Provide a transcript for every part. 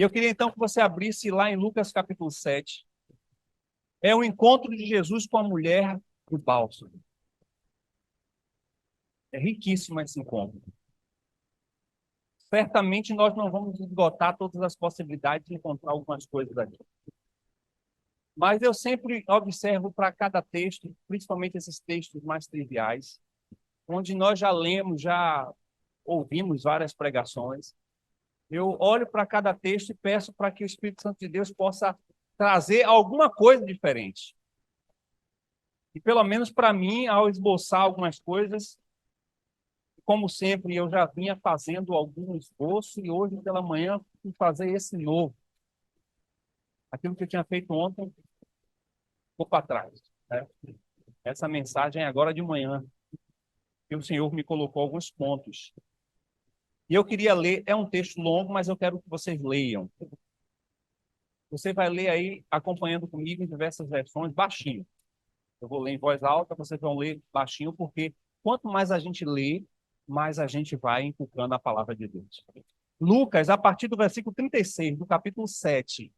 Eu queria então que você abrisse lá em Lucas capítulo 7. É o encontro de Jesus com a mulher do bálsamo. É riquíssimo esse encontro. Certamente nós não vamos esgotar todas as possibilidades de encontrar algumas coisas aqui. Mas eu sempre observo para cada texto, principalmente esses textos mais triviais, onde nós já lemos, já ouvimos várias pregações. Eu olho para cada texto e peço para que o Espírito Santo de Deus possa trazer alguma coisa diferente. E pelo menos para mim, ao esboçar algumas coisas, como sempre, eu já vinha fazendo algum esboço e hoje pela manhã fui fazer esse novo. Aquilo que eu tinha feito ontem, ficou para trás. Né? Essa mensagem é agora de manhã, que o Senhor me colocou alguns pontos. E eu queria ler, é um texto longo, mas eu quero que vocês leiam. Você vai ler aí, acompanhando comigo em diversas versões, baixinho. Eu vou ler em voz alta, vocês vão ler baixinho, porque quanto mais a gente lê, mais a gente vai inculcando a palavra de Deus. Lucas, a partir do versículo 36, do capítulo 7.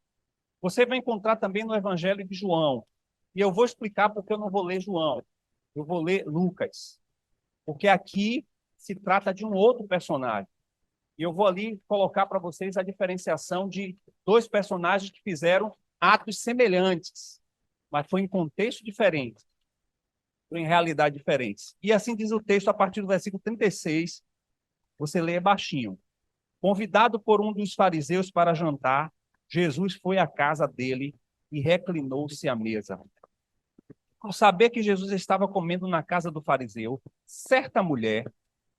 Você vai encontrar também no Evangelho de João. E eu vou explicar porque eu não vou ler João. Eu vou ler Lucas. Porque aqui se trata de um outro personagem. E eu vou ali colocar para vocês a diferenciação de dois personagens que fizeram atos semelhantes, mas foi em contexto diferente, foi em realidade diferentes. E assim diz o texto a partir do versículo 36, você lê baixinho. Convidado por um dos fariseus para jantar, Jesus foi à casa dele e reclinou-se à mesa. Ao saber que Jesus estava comendo na casa do fariseu, certa mulher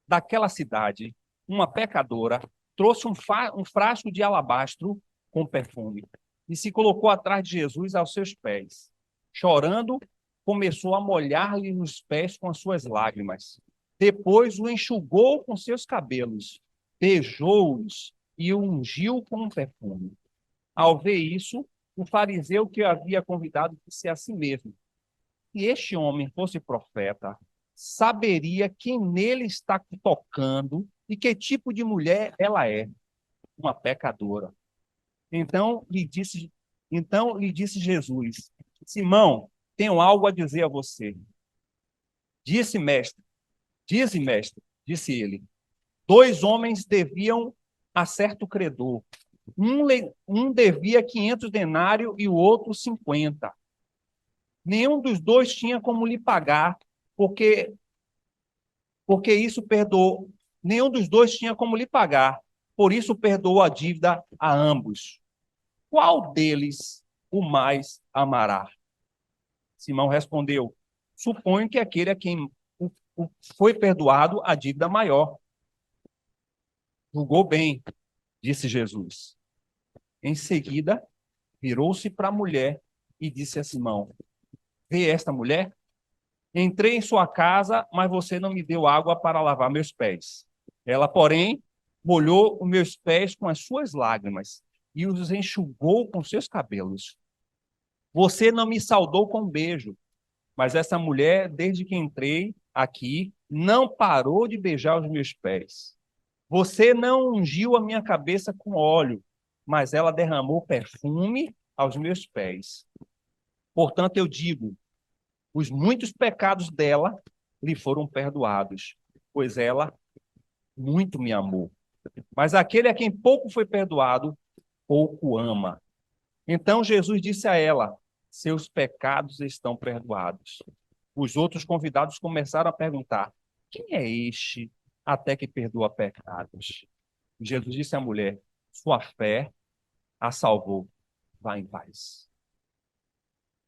daquela cidade, uma pecadora, trouxe um frasco de alabastro com perfume e se colocou atrás de Jesus aos seus pés. Chorando, começou a molhar-lhe os pés com as suas lágrimas. Depois o enxugou com seus cabelos, beijou-os e o ungiu com um perfume. Ao ver isso, o fariseu que o havia convidado disse a si mesmo: se este homem fosse profeta, saberia quem nele está tocando e que tipo de mulher ela é, uma pecadora. Então lhe disse Jesus: Simão, tenho algo a dizer a você. Disse, mestre, disse ele. Dois homens deviam a certo credor. Um devia 500 denários e o outro 50. Nenhum dos dois tinha como lhe pagar, porque isso perdoou. Nenhum dos dois tinha como lhe pagar, por isso perdoou a dívida a ambos. Qual deles o mais amará? Simão respondeu: suponho que aquele a quem foi perdoado a dívida maior. Julgou bem, disse Jesus. Em seguida, virou-se para a mulher e disse a Simão: vê esta mulher? Entrei em sua casa, mas você não me deu água para lavar meus pés. Ela, porém, molhou os meus pés com as suas lágrimas e os enxugou com seus cabelos. Você não me saudou com um beijo, mas essa mulher, desde que entrei aqui, não parou de beijar os meus pés. Você não ungiu a minha cabeça com óleo, mas ela derramou perfume aos meus pés. Portanto, eu digo, os muitos pecados dela lhe foram perdoados, pois ela muito me amou. Mas aquele a quem pouco foi perdoado, pouco ama. Então Jesus disse a ela: seus pecados estão perdoados. Os outros convidados começaram a perguntar: quem é este até que perdoa pecados? Jesus disse à mulher: sua fé a salvou. Vá em paz.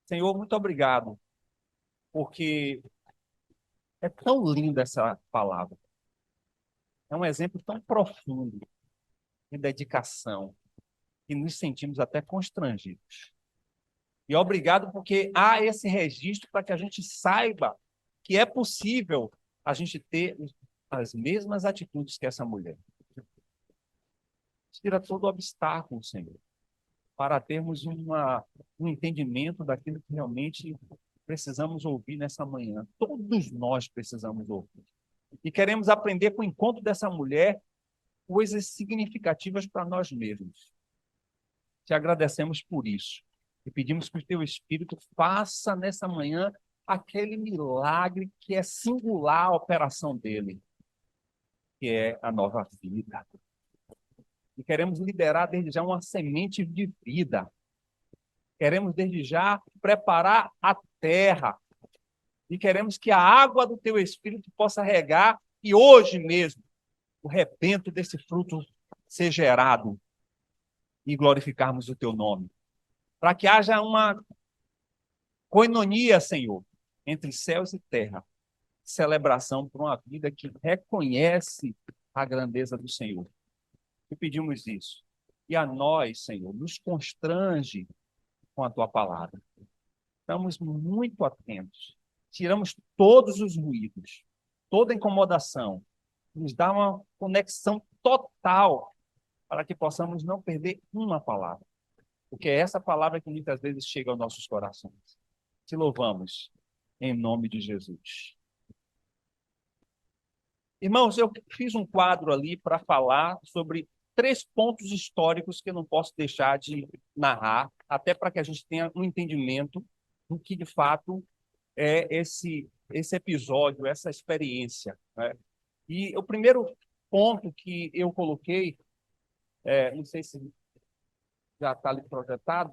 Senhor, muito obrigado, porque é tão linda essa palavra. É um exemplo tão profundo de dedicação que nos sentimos até constrangidos. E obrigado porque há esse registro para que a gente saiba que é possível a gente ter as mesmas atitudes que essa mulher. Tira todo o obstáculo, Senhor, para termos um entendimento daquilo que realmente precisamos ouvir nessa manhã. Todos nós precisamos ouvir. E queremos aprender com o encontro dessa mulher coisas significativas para nós mesmos. Te agradecemos por isso. E pedimos que o teu Espírito faça nessa manhã aquele milagre que é singular a operação dele, que é a nova vida. E queremos liberar desde já uma semente de vida. Queremos desde já preparar a terra. E queremos que a água do teu Espírito possa regar e hoje mesmo o rebento desse fruto ser gerado e glorificarmos o teu nome. Para que haja uma coinonia, Senhor, entre céus e terra. Celebração por uma vida que reconhece a grandeza do Senhor. E pedimos isso. E a nós, Senhor, nos constrange com a tua palavra. Estamos muito atentos. Tiramos todos os ruídos, toda incomodação. Nos dá uma conexão total para que possamos não perder uma palavra. Porque é essa palavra que muitas vezes chega aos nossos corações. Te louvamos em nome de Jesus. Irmãos, eu fiz um quadro ali para falar sobre 3 pontos históricos que eu não posso deixar de narrar, até para que a gente tenha um entendimento do que, de fato, é esse episódio, essa experiência, né? E o primeiro ponto que eu coloquei, não sei se já está ali projetado.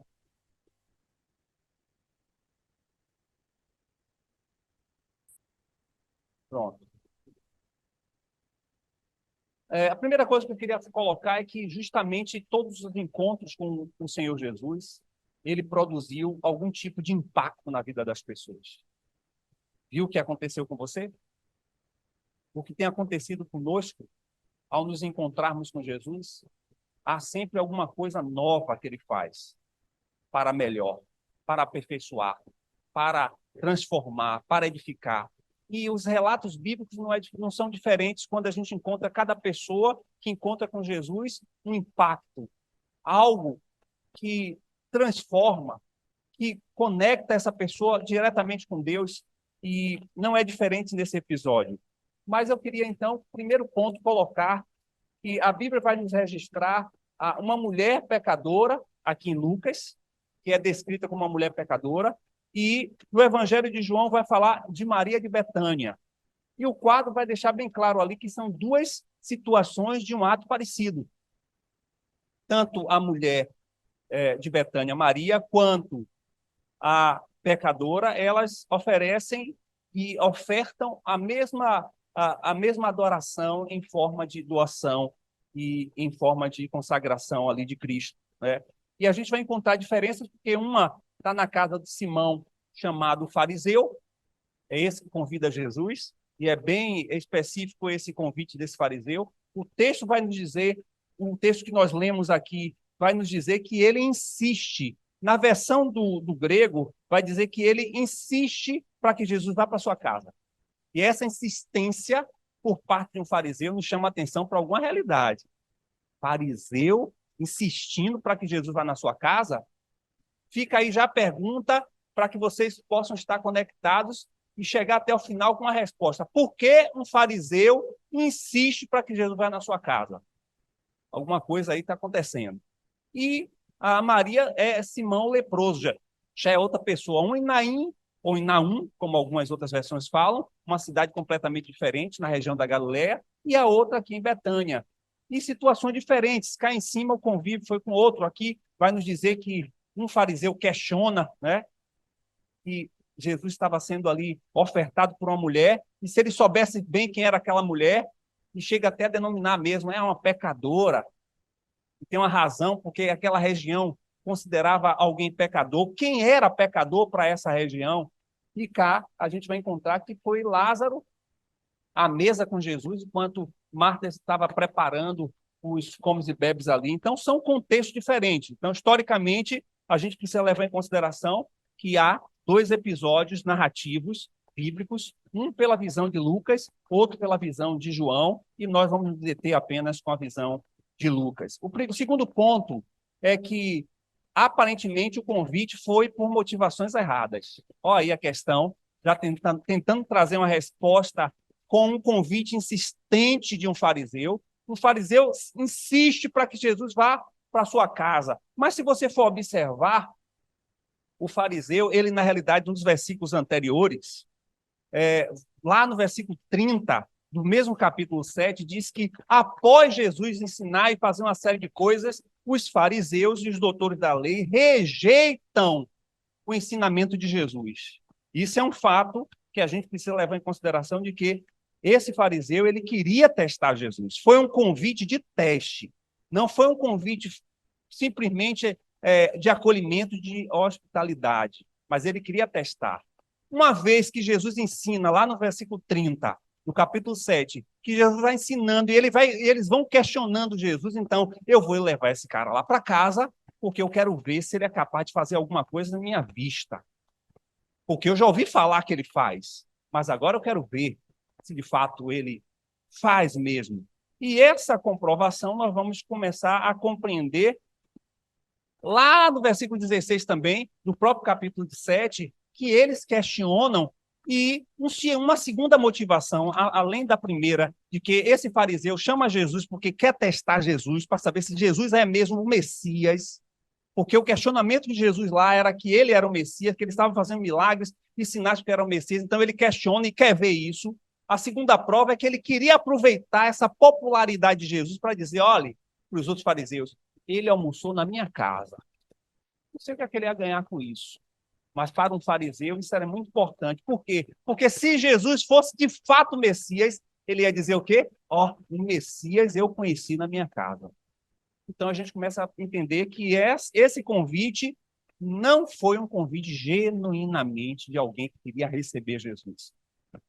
Pronto. A primeira coisa que eu queria colocar é que justamente todos os encontros com o Senhor Jesus, ele produziu algum tipo de impacto na vida das pessoas. Viu o que aconteceu com você? O que tem acontecido conosco ao nos encontrarmos com Jesus, há sempre alguma coisa nova que ele faz para melhor, para aperfeiçoar, para transformar, para edificar. E os relatos bíblicos não são diferentes quando a gente encontra cada pessoa que encontra com Jesus um impacto, algo que transforma, que conecta essa pessoa diretamente com Deus, e não é diferente nesse episódio. Mas eu queria, então, primeiro ponto, colocar que a Bíblia vai nos registrar uma mulher pecadora, aqui em Lucas, que é descrita como uma mulher pecadora, e no Evangelho de João vai falar de Maria de Betânia. E o quadro vai deixar bem claro ali que são 2 situações de um ato parecido. Tanto a mulher de Betânia, Maria, quanto a pecadora, elas oferecem e ofertam a mesma adoração em forma de doação e em forma de consagração ali de Cristo, né? E a gente vai encontrar diferenças, porque uma está na casa de Simão, chamado fariseu, é esse que convida Jesus, e é bem específico esse convite desse fariseu. O texto vai nos dizer, o texto que nós lemos aqui, vai nos dizer que ele insiste. Na versão do grego, vai dizer que ele insiste para que Jesus vá para sua casa. E essa insistência por parte de um fariseu nos chama a atenção para alguma realidade. Fariseu insistindo para que Jesus vá na sua casa? Fica aí já a pergunta para que vocês possam estar conectados e chegar até o final com a resposta. Por que um fariseu insiste para que Jesus vá na sua casa? Alguma coisa aí está acontecendo. E a Maria é Simão leproso, já é outra pessoa. Um em Naim, ou em Naum, como algumas outras versões falam, uma cidade completamente diferente, na região da Galileia, e a outra aqui em Betânia. Em situações diferentes, cá em cima o convívio foi com outro, aqui vai nos dizer que um fariseu questiona, né, que Jesus estava sendo ali ofertado por uma mulher, e se ele soubesse bem quem era aquela mulher, e chega até a denominar mesmo, é uma pecadora, e tem uma razão, porque aquela região considerava alguém pecador. Quem era pecador para essa região? E cá a gente vai encontrar que foi Lázaro à mesa com Jesus, enquanto Marta estava preparando os comes e bebes ali. Então, são contextos diferentes. Então, historicamente, a gente precisa levar em consideração que há 2 episódios narrativos bíblicos, um pela visão de Lucas, outro pela visão de João, e nós vamos nos deter apenas com a visão de Lucas. O segundo ponto é que, aparentemente, o convite foi por motivações erradas. Olha aí a questão, já tentando trazer uma resposta com um convite insistente de um fariseu. O fariseu insiste para que Jesus vá para sua casa. Mas se você for observar, o fariseu, ele na realidade, nos versículos anteriores, lá no versículo 30, do mesmo capítulo 7, diz que após Jesus ensinar e fazer uma série de coisas, os fariseus e os doutores da lei rejeitam o ensinamento de Jesus. Isso é um fato que a gente precisa levar em consideração de que esse fariseu, ele queria testar Jesus. Foi um convite de teste. Não foi um convite simplesmente de acolhimento, de hospitalidade. Mas ele queria testar. Uma vez que Jesus ensina, lá no versículo 30, no capítulo 7, que Jesus vai ensinando e eles vão questionando Jesus, então eu vou levar esse cara lá para casa, porque eu quero ver se ele é capaz de fazer alguma coisa na minha vista. Porque eu já ouvi falar que ele faz, mas agora eu quero ver se de fato ele faz mesmo. E essa comprovação nós vamos começar a compreender lá no versículo 16 também, do próprio capítulo 7, que eles questionam e uma segunda motivação, além da primeira, de que esse fariseu chama Jesus porque quer testar Jesus, para saber se Jesus é mesmo o Messias, porque o questionamento de Jesus lá era que ele era o Messias, que ele estava fazendo milagres e sinais que era o Messias, então ele questiona e quer ver isso. A segunda prova é que ele queria aproveitar essa popularidade de Jesus para dizer, olha, para os outros fariseus, ele almoçou na minha casa. Não sei o que é que ele ia ganhar com isso. Mas para um fariseu isso era muito importante. Por quê? Porque se Jesus fosse de fato o Messias, ele ia dizer o quê? Ó, o Messias eu conheci na minha casa. Então a gente começa a entender que esse convite não foi um convite genuinamente de alguém que queria receber Jesus.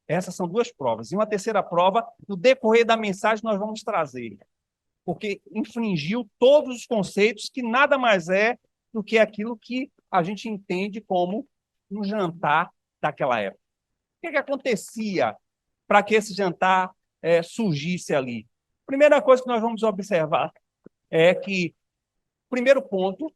Essas são duas provas. E uma terceira prova, no decorrer da mensagem, nós vamos trazer. Porque infringiu todos os conceitos que nada mais é do que aquilo que a gente entende como um jantar daquela época. O que acontecia para que esse jantar surgisse ali? Primeira coisa que nós vamos observar é que, primeiro ponto,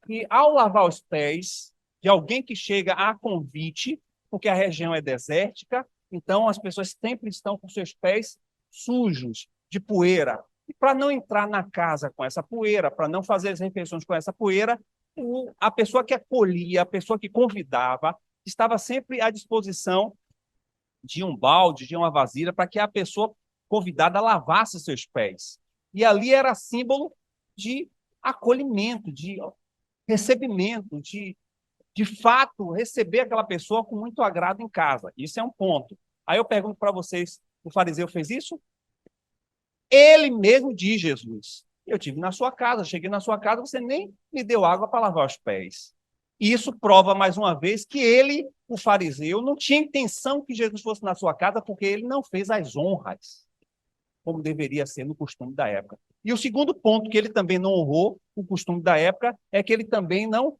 que ao lavar os pés de alguém que chega a convite, porque a região é desértica, então as pessoas sempre estão com seus pés sujos de poeira. E para não entrar na casa com essa poeira, para não fazer as refeições com essa poeira, a pessoa que acolhia, a pessoa que convidava, estava sempre à disposição de um balde, de uma vasilha, para que a pessoa convidada lavasse seus pés. E ali era símbolo de acolhimento, de recebimento, de fato, receber aquela pessoa com muito agrado em casa. Isso é um ponto. Aí eu pergunto para vocês, o fariseu fez isso? Ele mesmo diz, Jesus, eu estive na sua casa, cheguei na sua casa, você nem me deu água para lavar os pés. E isso prova, mais uma vez, que ele, o fariseu, não tinha intenção que Jesus fosse na sua casa, porque ele não fez as honras, como deveria ser no costume da época. E o segundo ponto, que ele também não honrou o costume da época, é que ele também não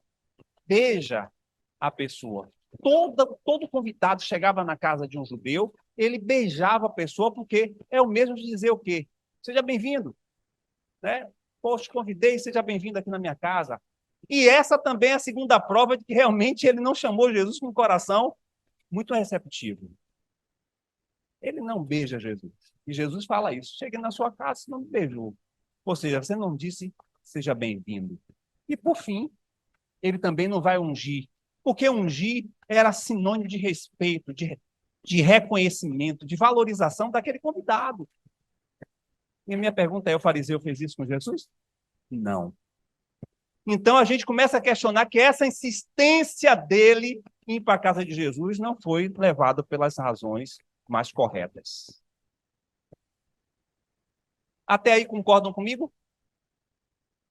beija a pessoa. Todo convidado chegava na casa de um judeu, ele beijava a pessoa, porque é o mesmo de dizer o quê? Seja bem-vindo. Né? Poxa, te convidei, seja bem-vindo aqui na minha casa. E essa também é a segunda prova de que realmente ele não chamou Jesus com um coração muito receptivo. Ele não beija Jesus. E Jesus fala isso. Cheguei na sua casa, você não me beijou. Ou seja, você não disse, seja bem-vindo. E, por fim, ele também não vai ungir. Porque ungir era sinônimo de respeito, de reconhecimento, de valorização daquele convidado. E a minha pergunta é, o fariseu fez isso com Jesus? Não. Então a gente começa a questionar que essa insistência dele em ir para a casa de Jesus não foi levada pelas razões mais corretas. Até aí concordam comigo?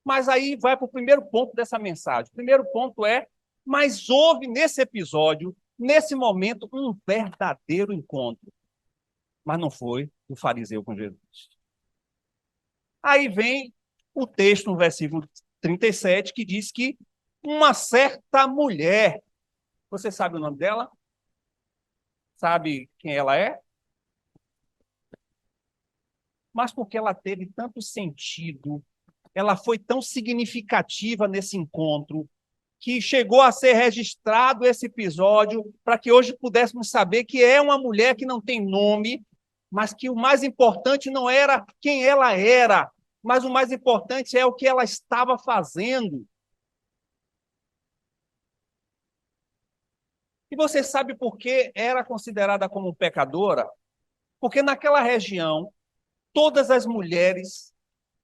Mas aí vai para o primeiro ponto dessa mensagem. O primeiro ponto é, mas houve nesse episódio, nesse momento, um verdadeiro encontro. Mas não foi do fariseu com Jesus. Aí vem o texto no versículo 37, que diz que uma certa mulher, você sabe o nome dela? Sabe quem ela é? Mas porque ela teve tanto sentido, ela foi tão significativa nesse encontro, que chegou a ser registrado esse episódio para que hoje pudéssemos saber que é uma mulher que não tem nome, mas que o mais importante não era quem ela era, mas o mais importante é o que ela estava fazendo. E você sabe por que era considerada como pecadora? Porque naquela região, todas as mulheres,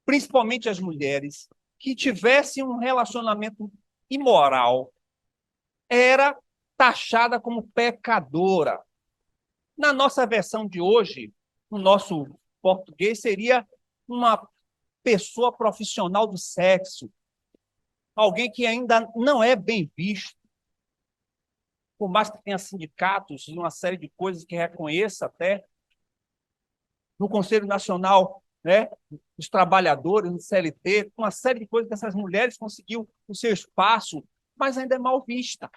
principalmente as mulheres, que tivessem um relacionamento imoral, era taxada como pecadora. Na nossa versão de hoje, no nosso português, seria uma pessoa profissional do sexo, alguém que ainda não é bem visto, por mais que tenha sindicatos e uma série de coisas que reconheça até no Conselho Nacional, né, dos Trabalhadores, no CLT, uma série de coisas que essas mulheres conseguiu o seu espaço, mas ainda é mal vista.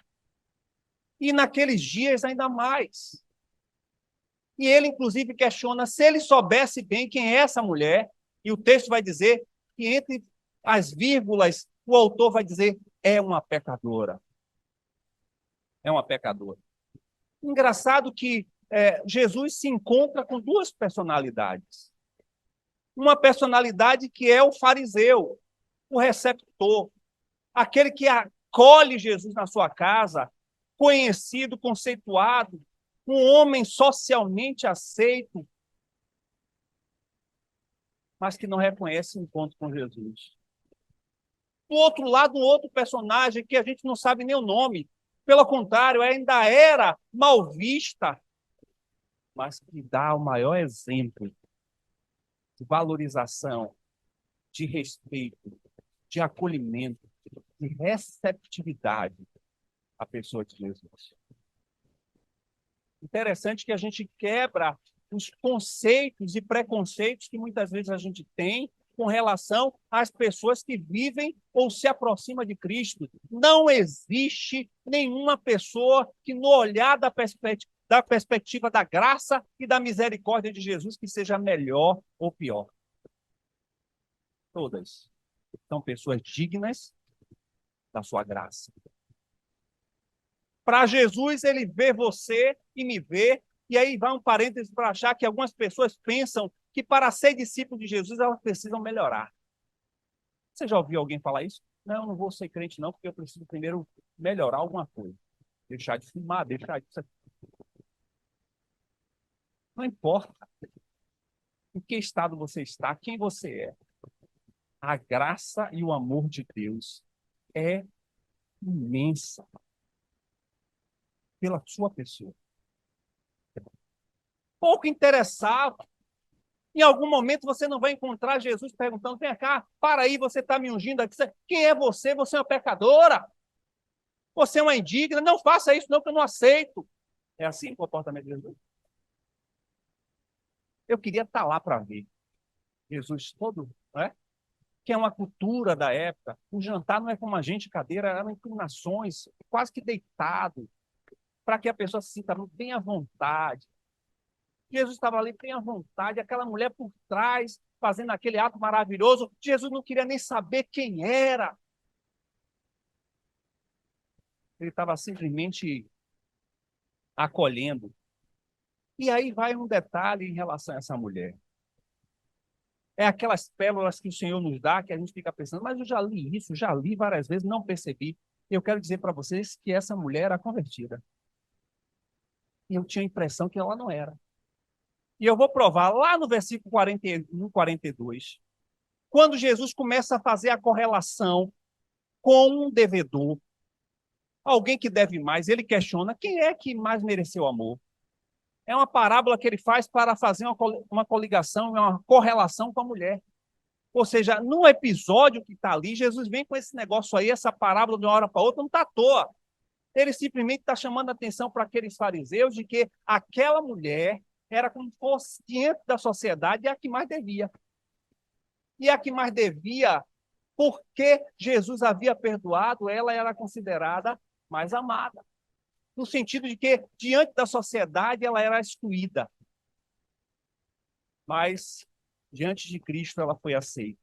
E naqueles dias ainda mais. E ele, inclusive, questiona se ele soubesse bem quem é essa mulher, e o texto vai dizer que entre as vírgulas, o autor vai dizer, é uma pecadora. É uma pecadora. Engraçado que Jesus se encontra com duas personalidades. Uma personalidade que é o fariseu, o receptor, aquele que acolhe Jesus na sua casa, conhecido, conceituado, um homem socialmente aceito, mas que não reconhece o encontro com Jesus. Do outro lado, um outro personagem que a gente não sabe nem o nome, pelo contrário, ainda era mal vista, mas que dá o maior exemplo de valorização, de respeito, de acolhimento, de receptividade à pessoa de Jesus. Interessante que a gente quebra os conceitos e preconceitos que muitas vezes a gente tem com relação às pessoas que vivem ou se aproximam de Cristo. Não existe nenhuma pessoa que, no olhar da perspectiva da graça e da misericórdia de Jesus, que seja melhor ou pior. Todas são pessoas dignas da sua graça. Para Jesus, ele vê você e me vê, e aí vai um parênteses para achar que algumas pessoas pensam que para ser discípulo de Jesus, elas precisam melhorar. Você já ouviu alguém falar isso? Não, eu não vou ser crente não, porque eu preciso primeiro melhorar alguma coisa. Deixar de fumar, deixar de... Não importa em que estado você está, quem você é. A graça e o amor de Deus é imensa pela sua pessoa. Pouco interessado. Em algum momento você não vai encontrar Jesus perguntando, vem cá, para aí, você está me ungindo aqui. Quem é você? Você é uma pecadora? Você é uma indigna? Não faça isso não, que eu não aceito. É assim o comportamento de Jesus. Eu queria estar lá para ver Jesus todo, né? Que é uma cultura da época. O jantar não é como a gente, cadeira, eram inclinações, quase que deitado, para que a pessoa se sinta bem à vontade. Jesus estava ali bem à vontade, aquela mulher por trás, fazendo aquele ato maravilhoso. Jesus não queria nem saber quem era. Ele estava simplesmente acolhendo. E aí vai um detalhe em relação a essa mulher. É aquelas pérolas que o Senhor nos dá, que a gente fica pensando, mas eu já li isso, já li várias vezes, não percebi. Eu quero dizer para vocês que essa mulher era convertida. E eu tinha a impressão que ela não era. E eu vou provar lá no versículo 41, 42, quando Jesus começa a fazer a correlação com um devedor, alguém que deve mais, ele questiona quem é que mais mereceu amor. É uma parábola que ele faz para fazer uma coligação, uma correlação com a mulher. Ou seja, no episódio que está ali, Jesus vem com esse negócio aí, essa parábola de uma hora para outra, não está à toa. Ele simplesmente está chamando a atenção para aqueles fariseus de que aquela mulher era como se fosse diante da sociedade a que mais devia. E a que mais devia, porque Jesus havia perdoado, ela era considerada mais amada. No sentido de que, diante da sociedade, ela era excluída. Mas, diante de Cristo, ela foi aceita.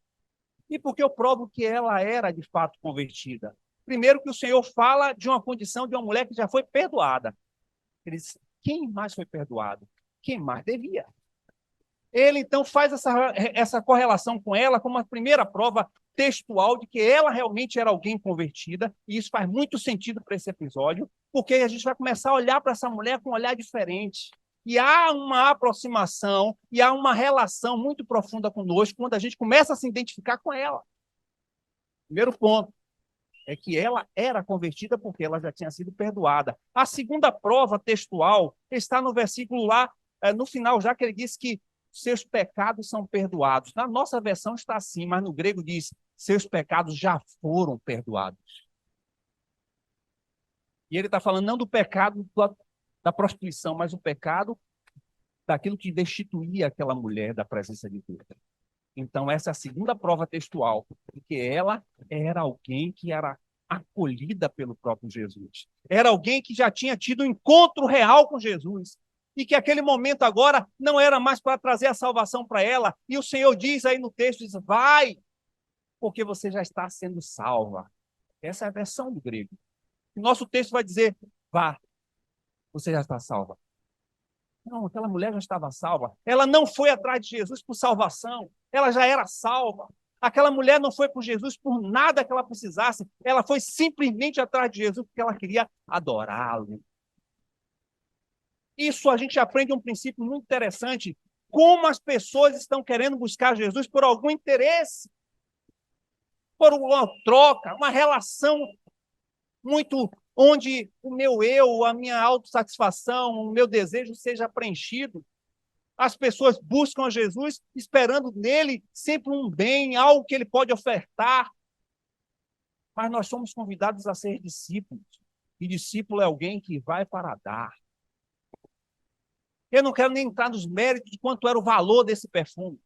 E por que eu provo que ela era, de fato, convertida? Primeiro que o Senhor fala de uma condição de uma mulher que já foi perdoada. Ele diz, quem mais foi perdoado? Quem mais devia? Ele, então, faz essa correlação com ela como a primeira prova textual de que ela realmente era alguém convertida, e isso faz muito sentido para esse episódio, porque a gente vai começar a olhar para essa mulher com um olhar diferente. E há uma aproximação, e há uma relação muito profunda conosco quando a gente começa a se identificar com ela. Primeiro ponto é que ela era convertida porque ela já tinha sido perdoada. A segunda prova textual está no versículo lá, no final, já que ele diz que seus pecados são perdoados. Na nossa versão está assim, mas no grego diz, seus pecados já foram perdoados. E ele está falando não do pecado da prostituição, mas o pecado daquilo que destituía aquela mulher da presença de Deus. Então, essa é a segunda prova textual, porque ela era alguém que era acolhida pelo próprio Jesus. Era alguém que já tinha tido um encontro real com Jesus. E que aquele momento agora não era mais para trazer a salvação para ela. E o Senhor diz aí no texto, diz, vai, porque você já está sendo salva. Essa é a versão do grego. O nosso texto vai dizer, vá, você já está salva. Não, aquela mulher já estava salva. Ela não foi atrás de Jesus por salvação. Ela já era salva. Aquela mulher não foi por Jesus por nada que ela precisasse. Ela foi simplesmente atrás de Jesus porque ela queria adorá-lo. Isso a gente aprende um princípio muito interessante. Como as pessoas estão querendo buscar Jesus por algum interesse, por uma troca, uma relação muito onde o meu eu, a minha autossatisfação, o meu desejo seja preenchido. As pessoas buscam a Jesus esperando nele sempre um bem, algo que ele pode ofertar. Mas nós somos convidados a ser discípulos. E discípulo é alguém que vai para dar. Eu não quero nem entrar nos méritos de quanto era o valor desse perfume.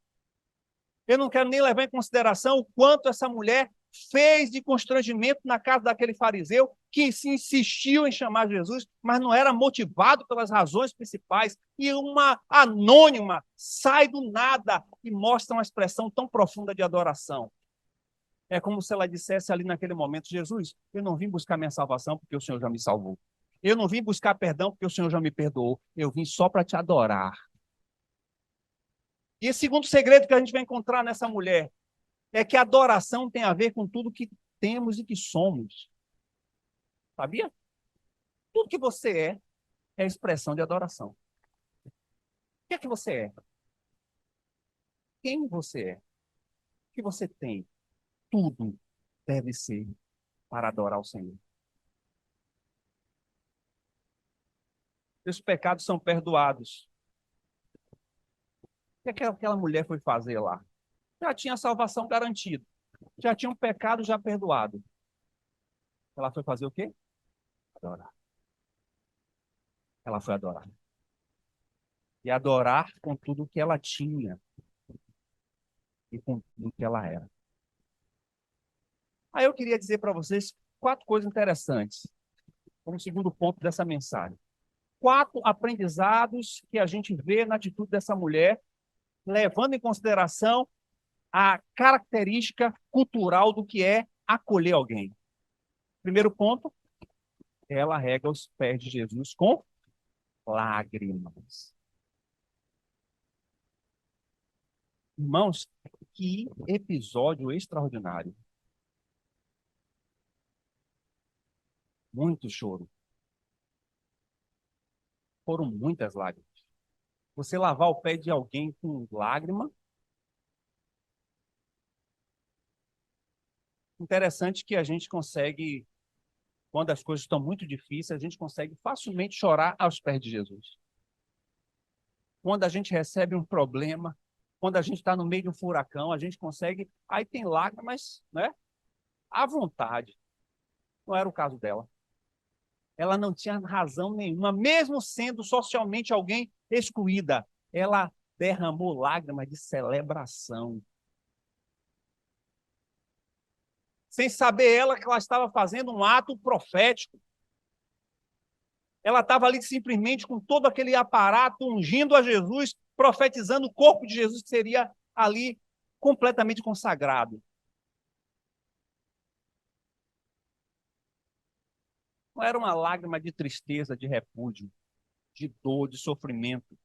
Eu não quero nem levar em consideração o quanto essa mulher fez de constrangimento na casa daquele fariseu que se insistiu em chamar Jesus, mas não era motivado pelas razões principais. E uma anônima sai do nada e mostra uma expressão tão profunda de adoração. É como se ela dissesse ali naquele momento, Jesus, eu não vim buscar minha salvação porque o Senhor já me salvou. Eu não vim buscar perdão porque o Senhor já me perdoou. Eu vim só para te adorar. E o segundo segredo que a gente vai encontrar nessa mulher é que a adoração tem a ver com tudo que temos e que somos. Sabia? Tudo que você é expressão de adoração. O que é que você é? Quem você é? O que você tem? Tudo deve ser para adorar o Senhor. Os pecados são perdoados. O que aquela mulher foi fazer lá? Já tinha a salvação garantida. Já tinha um pecado já perdoado. Ela foi fazer o quê? Adorar. Ela foi adorar. E adorar com tudo que ela tinha e com tudo que ela era. Aí eu queria dizer para vocês 4 coisas interessantes, como segundo ponto dessa mensagem. 4 aprendizados que a gente vê na atitude dessa mulher, levando em consideração a característica cultural do que é acolher alguém. Primeiro ponto, ela rega os pés de Jesus com lágrimas. Irmãos, que episódio extraordinário. Muito choro. Foram muitas lágrimas. Você lavar o pé de alguém com lágrima. Interessante que a gente consegue, quando as coisas estão muito difíceis, a gente consegue facilmente chorar aos pés de Jesus. Quando a gente recebe um problema, quando a gente está no meio de um furacão, a gente consegue, aí tem lágrimas, né? À vontade. Não era o caso dela. Ela não tinha razão nenhuma, mesmo sendo socialmente alguém excluída. Ela derramou lágrimas de celebração. Sem saber ela que ela estava fazendo um ato profético. Ela estava ali simplesmente com todo aquele aparato, ungindo a Jesus, profetizando o corpo de Jesus que seria ali completamente consagrado. Não era uma lágrima de tristeza, de repúdio, de dor, de sofrimento.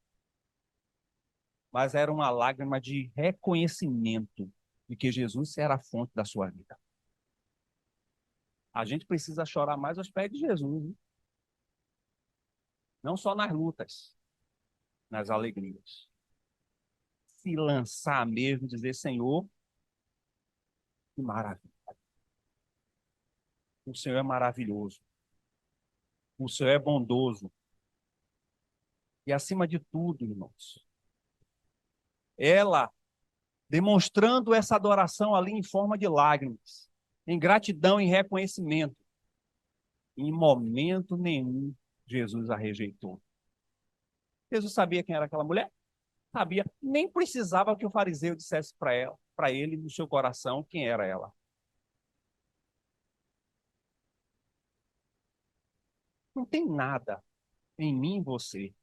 mas era uma lágrima de reconhecimento de que Jesus era a fonte da sua vida. A gente precisa chorar mais aos pés de Jesus, hein? Não só nas lutas, nas alegrias. Se lançar mesmo, dizer, Senhor, que maravilha. O Senhor é maravilhoso. O Senhor é bondoso. E acima de tudo, irmãos, ela demonstrando essa adoração ali em forma de lágrimas, em gratidão e reconhecimento. Em momento nenhum, Jesus a rejeitou. Jesus sabia quem era aquela mulher? Sabia. Nem precisava que o fariseu dissesse para ela, para ele, no seu coração, quem era ela. Não tem nada em mim e você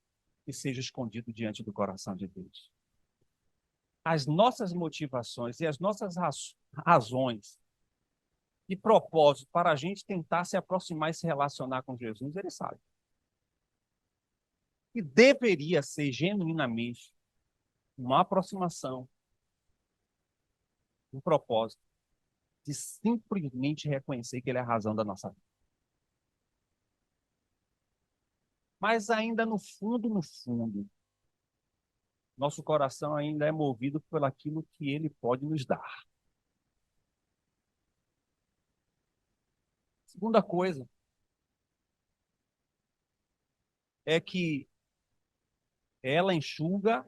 que seja escondido diante do coração de Deus. As nossas motivações e as nossas razões e propósito para a gente tentar se aproximar e se relacionar com Jesus, ele sabe. E deveria ser genuinamente uma aproximação, um propósito de simplesmente reconhecer que ele é a razão da nossa vida. Mas ainda no fundo, nosso coração ainda é movido por aquilo que ele pode nos dar. Segunda coisa é que ela enxuga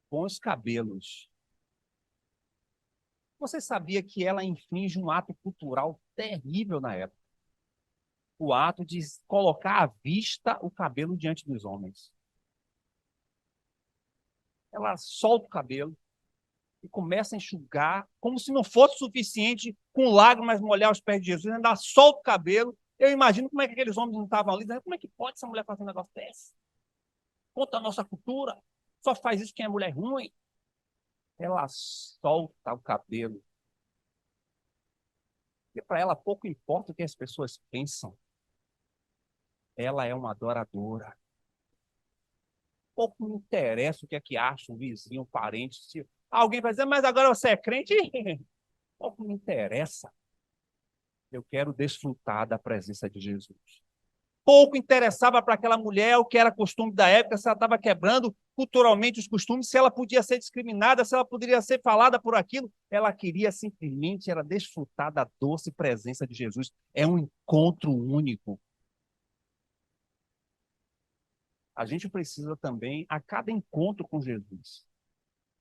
com os cabelos. Você sabia que ela infringe um ato cultural terrível na época? O ato de colocar à vista o cabelo diante dos homens. Ela solta o cabelo e começa a enxugar, como se não fosse suficiente, com lágrimas molhar os pés de Jesus, ainda solta o cabelo. Eu imagino como é que aqueles homens não estavam ali, dizendo, como é que pode essa mulher fazer um negócio desse? Conta a nossa cultura, só faz isso quem é mulher ruim. Ela solta o cabelo. E para ela pouco importa o que as pessoas pensam. Ela é uma adoradora. Pouco me interessa o que é que acha um vizinho, um parente. Se alguém vai dizer, mas agora você é crente? Pouco me interessa. Eu quero desfrutar da presença de Jesus. Pouco interessava para aquela mulher o que era costume da época, se ela estava quebrando culturalmente os costumes, se ela podia ser discriminada, se ela poderia ser falada por aquilo. Ela queria simplesmente era desfrutar da doce presença de Jesus. É um encontro único. A gente precisa também, a cada encontro com Jesus,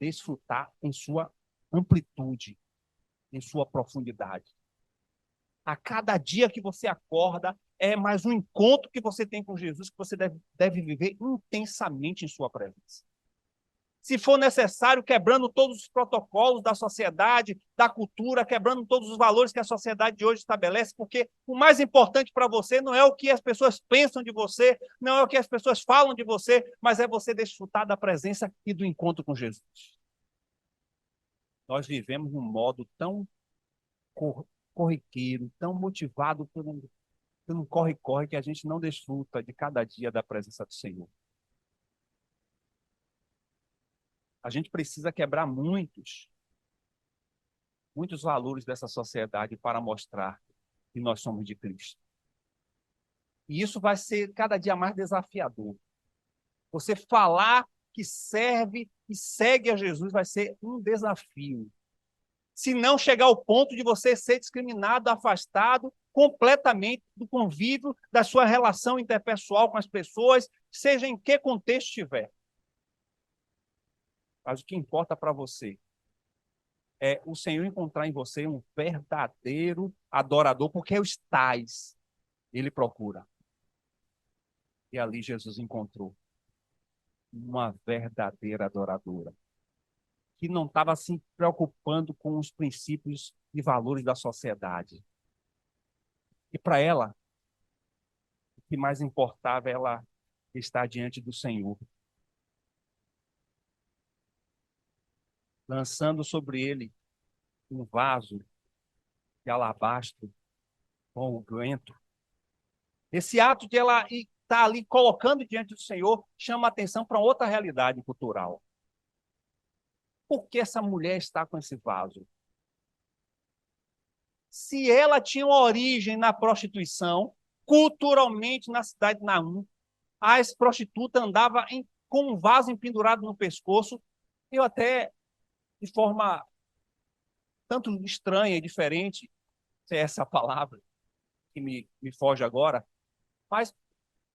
desfrutar em sua amplitude, em sua profundidade. A cada dia que você acorda, é mais um encontro que você tem com Jesus, que você deve viver intensamente em sua presença. Se for necessário, quebrando todos os protocolos da sociedade, da cultura, quebrando todos os valores que a sociedade de hoje estabelece, porque o mais importante para você não é o que as pessoas pensam de você, não é o que as pessoas falam de você, mas é você desfrutar da presença e do encontro com Jesus. Nós vivemos num modo tão corriqueiro, tão motivado por um corre-corre que a gente não desfruta de cada dia da presença do Senhor. A gente precisa quebrar muitos valores dessa sociedade para mostrar que nós somos de Cristo. E isso vai ser cada dia mais desafiador. Você falar que serve e segue a Jesus vai ser um desafio. Se não chegar ao ponto de você ser discriminado, afastado completamente do convívio, da sua relação interpessoal com as pessoas, seja em que contexto estiver. Mas o que importa para você é o Senhor encontrar em você um verdadeiro adorador, porque os tais ele procura. E ali Jesus encontrou uma verdadeira adoradora, que não estava se preocupando com os princípios e valores da sociedade. E para ela, o que mais importava é ela estar diante do Senhor, lançando sobre ele um vaso de alabastro com unguento. Esse ato de ela estar ali colocando diante do Senhor chama a atenção para outra realidade cultural. Por que essa mulher está com esse vaso? Se ela tinha uma origem na prostituição, culturalmente na cidade de Naum, as prostitutas andavam com um vaso empendurado no pescoço. Eu até, de forma tanto estranha e diferente, se é essa palavra que me foge agora, mas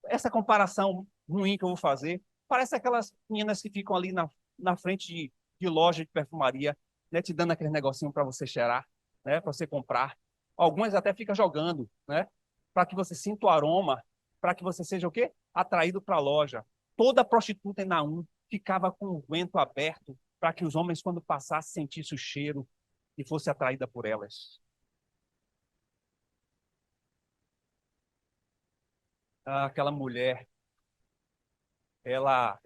essa comparação ruim que eu vou fazer, parece aquelas meninas que ficam ali na frente de loja de perfumaria, né, te dando aquele negocinho para você cheirar, né, para você comprar. Algumas até ficam jogando, né, para que você sinta o aroma, para que você seja o quê? Atraído para a loja. Toda prostituta em Naum ficava com o vento aberto para que os homens, quando passassem, sentissem o cheiro e fosse atraída por elas. Aquela mulher, ela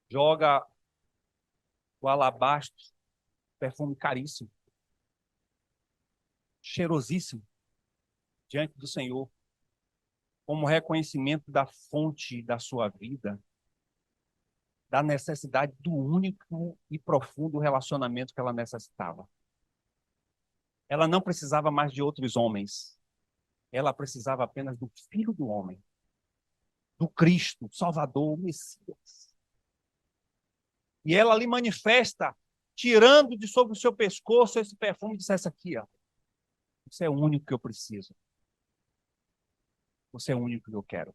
joga o alabastro, perfume caríssimo, cheirosíssimo, diante do Senhor, como reconhecimento da fonte da sua vida, da necessidade do único e profundo relacionamento que ela necessitava. Ela não precisava mais de outros homens. Ela precisava apenas do Filho do Homem, do Cristo, Salvador, o Messias. E ela lhe manifesta, tirando de sobre o seu pescoço esse perfume, e disse: essa aqui, ó, você é o único que eu preciso. Você é o único que eu quero.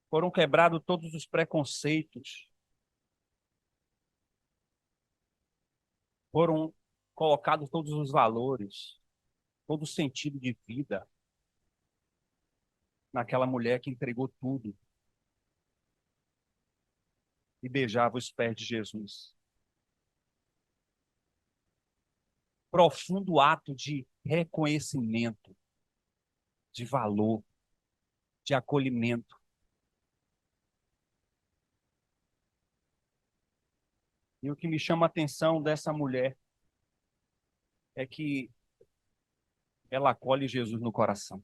Foram quebrados todos os preconceitos. Foram colocados todos os valores, todo o sentido de vida naquela mulher que entregou tudo e beijava os pés de Jesus. Profundo ato de reconhecimento, de valor, de acolhimento. E o que me chama a atenção dessa mulher é que ela acolhe Jesus no coração.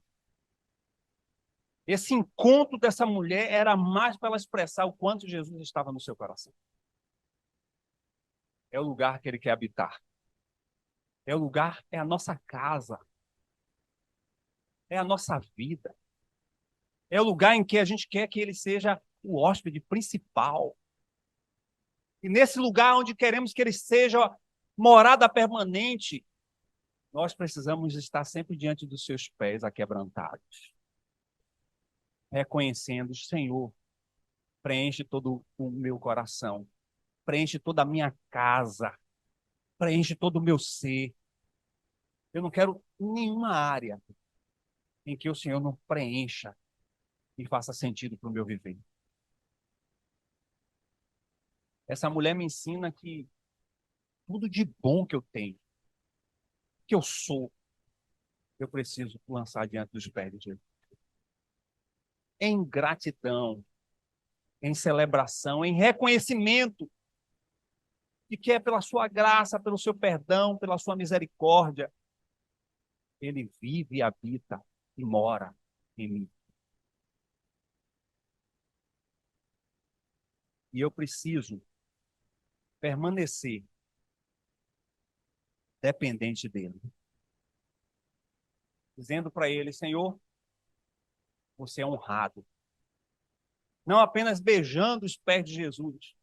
Esse encontro dessa mulher era mais para ela expressar o quanto Jesus estava no seu coração. É o lugar que ele quer habitar. É o lugar, é a nossa casa. É a nossa vida. É o lugar em que a gente quer que ele seja o hóspede principal. E nesse lugar onde queremos que ele seja morada permanente, nós precisamos estar sempre diante dos seus pés aquebrantados, reconhecendo: Senhor, preenche todo o meu coração, preenche toda a minha casa, preenche todo o meu ser. Eu não quero nenhuma área em que o Senhor não preencha e faça sentido para o meu viver. Essa mulher me ensina que tudo de bom que eu tenho, que eu sou, eu preciso lançar diante dos pés de Jesus. Em gratidão, em celebração, em reconhecimento de que é pela sua graça, pelo seu perdão, pela sua misericórdia, ele vive e habita e mora em mim. E eu preciso permanecer dependente dele, dizendo para ele: Senhor, você é honrado. Não apenas beijando os pés de Jesus,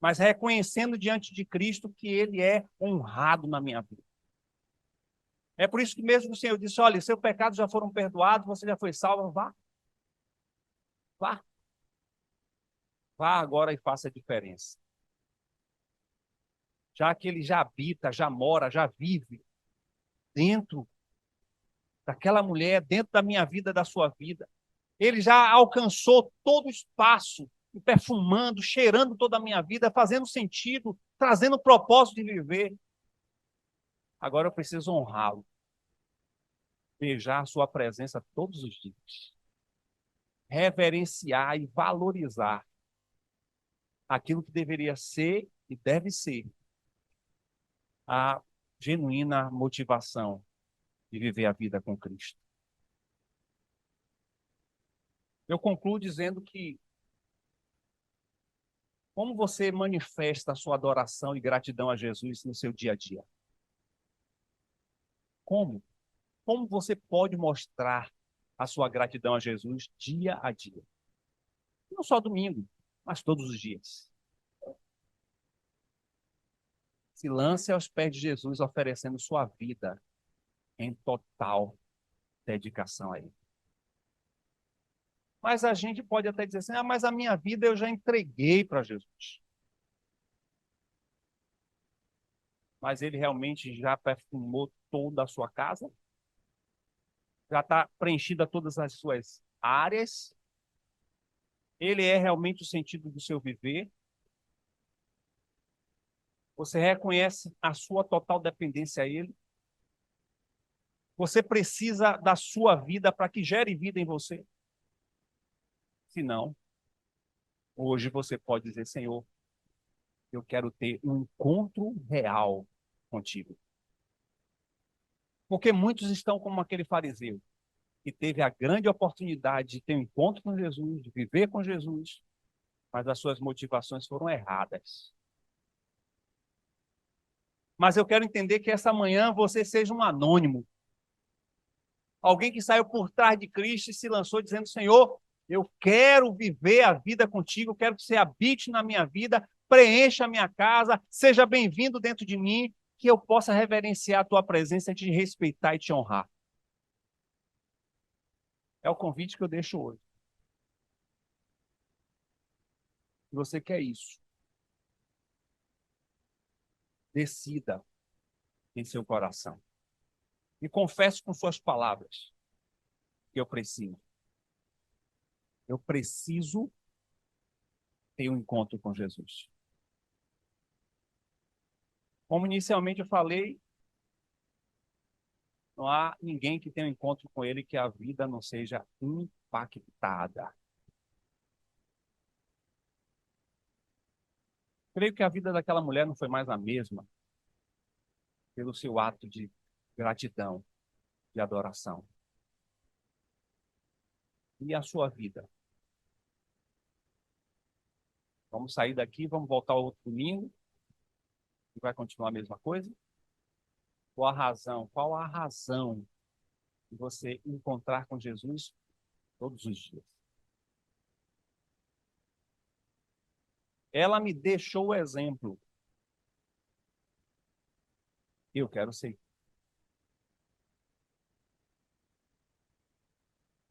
mas reconhecendo diante de Cristo que ele é honrado na minha vida. É por isso que mesmo o Senhor disse: olha, seus pecados já foram perdoados, você já foi salvo, vá. Vá. Vá agora e faça a diferença. Já que ele já habita, já mora, já vive dentro daquela mulher, dentro da minha vida, da sua vida. Ele já alcançou todo o espaço, perfumando, cheirando toda a minha vida, fazendo sentido, trazendo o propósito de viver. Agora eu preciso honrá-lo, beijar a sua presença todos os dias, reverenciar e valorizar aquilo que deveria ser e deve ser a genuína motivação de viver a vida com Cristo. Eu concluo dizendo que Como você manifesta a sua adoração e gratidão a Jesus no seu dia a dia? Como? Como você pode mostrar a sua gratidão a Jesus dia a dia? Não só domingo, mas todos os dias. Se lance aos pés de Jesus, oferecendo sua vida em total dedicação a Ele. Mas a gente pode até dizer assim, mas a minha vida eu já entreguei para Jesus. Mas Ele realmente já perfumou toda a sua casa? Já está preenchida todas as suas áreas? Ele é realmente o sentido do seu viver? Você reconhece a sua total dependência a Ele? Você precisa da sua vida para que gere vida em você? Se não, hoje você pode dizer, Senhor, eu quero ter um encontro real contigo. Porque muitos estão como aquele fariseu, que teve a grande oportunidade de ter um encontro com Jesus, de viver com Jesus, mas as suas motivações foram erradas. Mas eu quero entender que essa manhã você seja um anônimo. Alguém que saiu por trás de Cristo e se lançou dizendo, Senhor, eu quero viver a vida contigo, quero que você habite na minha vida, preencha a minha casa, seja bem-vindo dentro de mim, que eu possa reverenciar a tua presença, te respeitar e te honrar. É o convite que eu deixo hoje. Se você quer isso, decida em seu coração. E confesse com suas palavras que eu preciso. Eu preciso ter um encontro com Jesus. Como inicialmente eu falei, não há ninguém que tenha um encontro com ele que a vida não seja impactada. Creio que a vida daquela mulher não foi mais a mesma pelo seu ato de gratidão, de adoração. E a sua vida? Vamos sair daqui, vamos voltar ao outro domingo e vai continuar a mesma coisa? Qual a razão? Qual a razão de você encontrar com Jesus todos os dias? Ela me deixou o exemplo. Eu quero ser.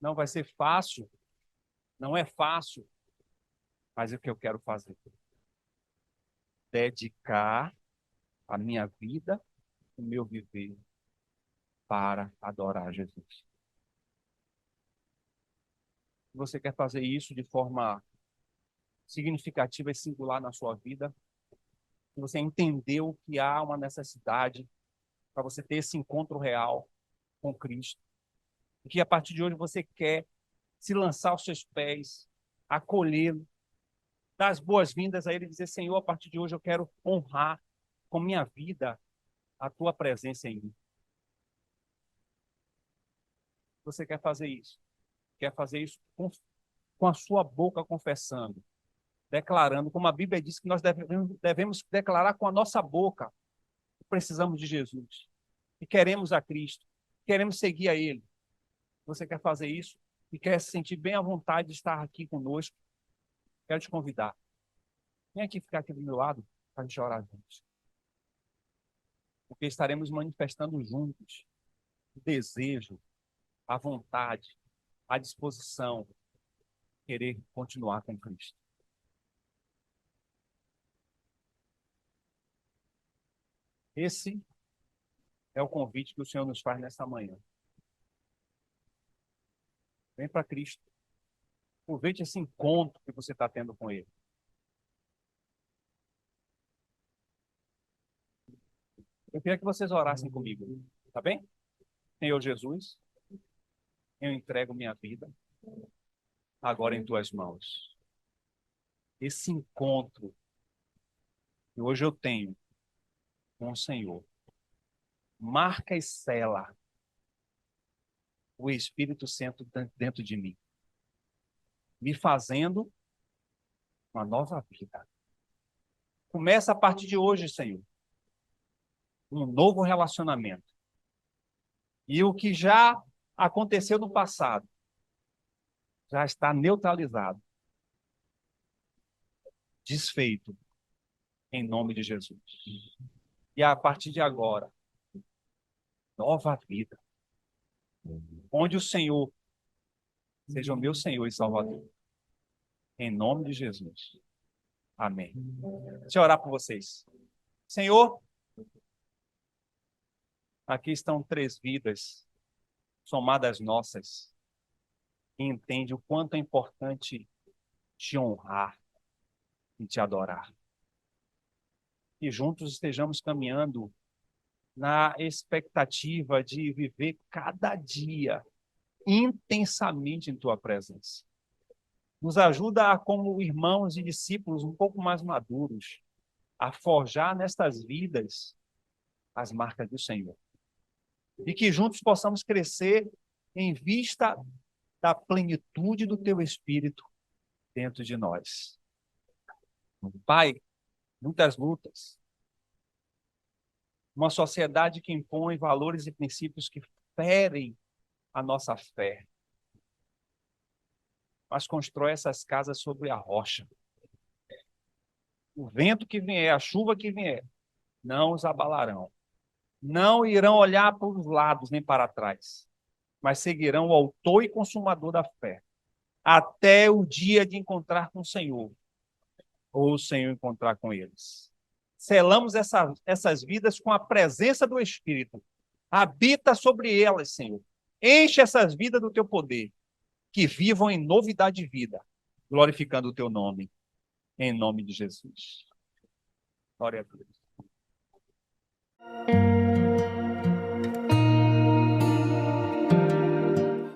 Não vai ser fácil, não é fácil, mas é o que eu quero fazer. Dedicar a minha vida, o meu viver para adorar Jesus. Se você quer fazer isso de forma significativa e singular na sua vida, se você entendeu que há uma necessidade para você ter esse encontro real com Cristo, e que a partir de hoje você quer se lançar aos seus pés, acolhê-lo, dar as boas-vindas a ele e dizer, Senhor, a partir de hoje eu quero honrar com minha vida a tua presença em mim. Você quer fazer isso? Quer fazer isso com a sua boca confessando, declarando, como a Bíblia diz que nós devemos declarar com a nossa boca que precisamos de Jesus, que queremos a Cristo, queremos seguir a Ele. Você quer fazer isso e quer se sentir bem à vontade de estar aqui conosco? Quero te convidar. Vem aqui ficar aqui do meu lado para a gente orar juntos. Porque estaremos manifestando juntos o desejo, a vontade, a disposição, querer continuar com Cristo. Esse é o convite que o Senhor nos faz nesta manhã. Vem para Cristo. Aproveite esse encontro que você está tendo com Ele. Eu queria que vocês orassem comigo, tá bem? Senhor Jesus, eu entrego minha vida agora em tuas mãos. Esse encontro que hoje eu tenho com o Senhor, marca e sela o Espírito Santo dentro de mim, me fazendo uma nova vida. Começa a partir de hoje, Senhor, um novo relacionamento. E o que já aconteceu no passado já está neutralizado, desfeito, em nome de Jesus. E a partir de agora, nova vida, onde o Senhor seja o meu Senhor e Salvador. Em nome de Jesus. Amém. Deixa eu orar por vocês. Senhor, aqui estão 3 vidas somadas nossas, que entende o quanto é importante te honrar e te adorar. E juntos estejamos caminhando na expectativa de viver cada dia intensamente em tua presença. Nos ajuda a, como irmãos e discípulos um pouco mais maduros, a forjar nestas vidas as marcas do Senhor. E que juntos possamos crescer em vista da plenitude do teu Espírito dentro de nós. Pai, muitas lutas. Uma sociedade que impõe valores e princípios que ferem a nossa fé, mas constrói essas casas sobre a rocha. O vento que vier, a chuva que vier, não os abalarão. Não irão olhar para os lados nem para trás, mas seguirão o autor e consumador da fé, até o dia de encontrar com o Senhor, ou o Senhor encontrar com eles. Selamos essas vidas com a presença do Espírito. Habita sobre elas, Senhor. Enche essas vidas do teu poder, que vivam em novidade de vida, glorificando o teu nome, em nome de Jesus. Glória a Deus.